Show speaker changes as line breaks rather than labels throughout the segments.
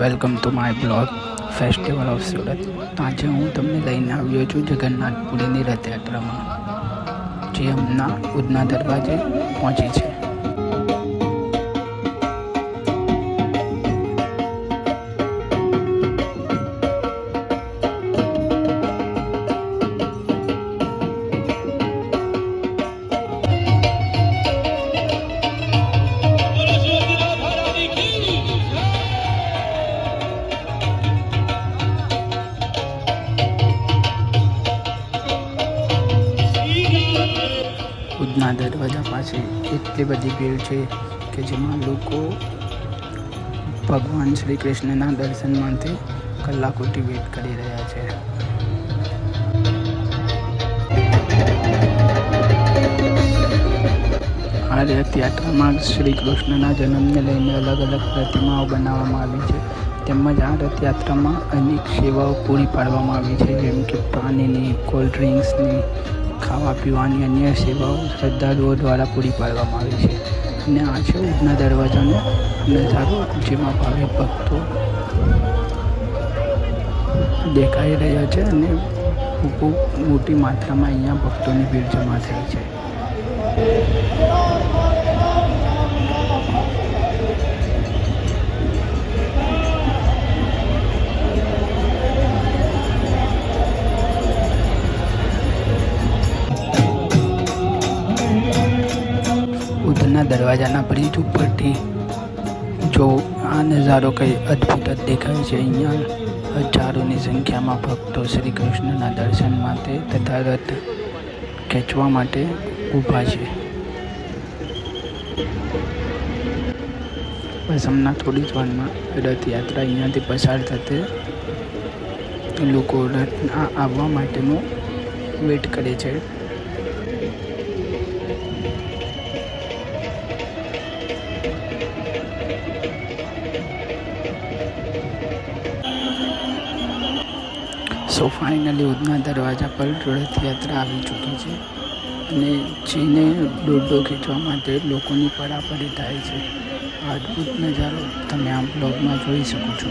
Welcome to my blog festival of Surat. તો આજે હું તમને લઈને આવ્યો છું જગન્નાથપુરીની રથયાત્રામાં, જે હમણાં ઉધના દરવાજે પહોંચી છે. ઉધના દરવાજા પાસે એટલી બધી ભીડ છે કે જેમાં લોકો ભગવાન શ્રી કૃષ્ણના દર્શન માટે કલાકોથી વેઇટ કરી રહ્યા છે. આ રથયાત્રામાં શ્રી કૃષ્ણના જન્મને લઈને અલગ અલગ પ્રતિમાઓ બનાવવામાં આવી છે, તેમજ આ રથયાત્રામાં અનેક સેવાઓ પૂરી પાડવામાં આવી છે, જેમ કે પાણીની, કોલ્ડ ડ્રિંક્સની, ખાવા પીવાની અન્ય સેવાઓ શ્રદ્ધાળુઓ દ્વારા પૂરી પાડવામાં આવી છે. અને આ છે ઉધના દરવાજાનો નજારો, જેમાં ભાવિક ભક્તો દેખાઈ રહ્યા છે અને ખૂબ મોટી માત્રામાં અહીંયા ભક્તોની ભીડ જમા થઈ છે. ઉધના દરવાજાના બ્રિજ ઉપરથી જો આ નજારો કંઈ અદ્ભુત જ દેખાય છે. અહીંયા હજારોની સંખ્યામાં ભક્તો શ્રી કૃષ્ણના દર્શન માટે તથા રથ ખેંચવા માટે ઊભા છે. બસ હમણાં થોડી જ વારમાં રથયાત્રા અહીંયાથી પસાર થતે લોકો રથ આવવા માટેનો વેઇટ કરે છે. સો ફાઇનલી ઉધના દરવાજા પર રથયાત્રા આવી ચૂકી છે અને જેને દોરડો ખેંચવા માટે લોકોની પડાપડી થાય છે. આ અદ્ભુત નજારો તમે આ બ્લોગમાં જોઈ શકો છો.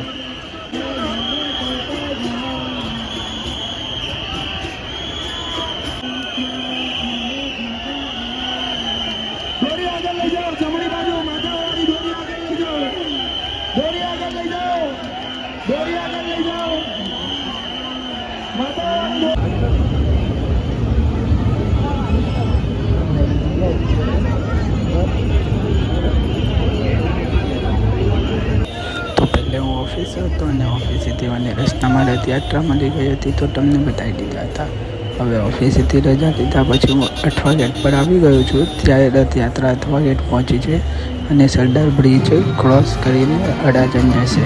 તો પહેલે હું ઓફિસે હતો અને ઓફિસેથી મને રસ્તામાં રથયાત્રા મળી ગઈ હતી, તો તમને બતાવી દીધા હતા. હવે ઓફિસેથી રજા લીધા પછી હું અઠવા ગેટ પર આવી ગયો છું. ત્યારે રથયાત્રા અઠવા ગેટ પહોંચી છે અને સરદાર બ્રિજ ક્રોસ કરીને અડાજણ જશે.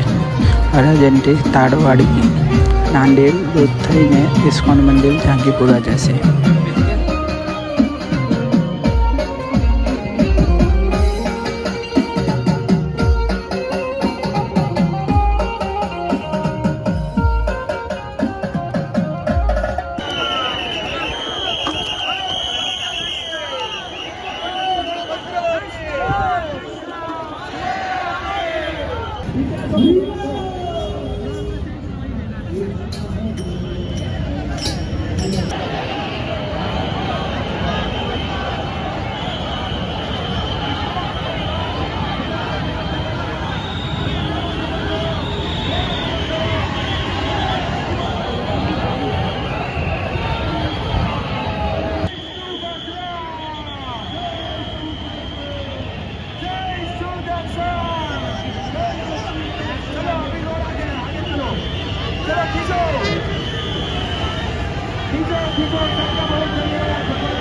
અડાજણથી તાળવાડી નાંદેડ રોડ થઈને ઇસ્કોન મંદિર જાંગીપુરા જશે.
People,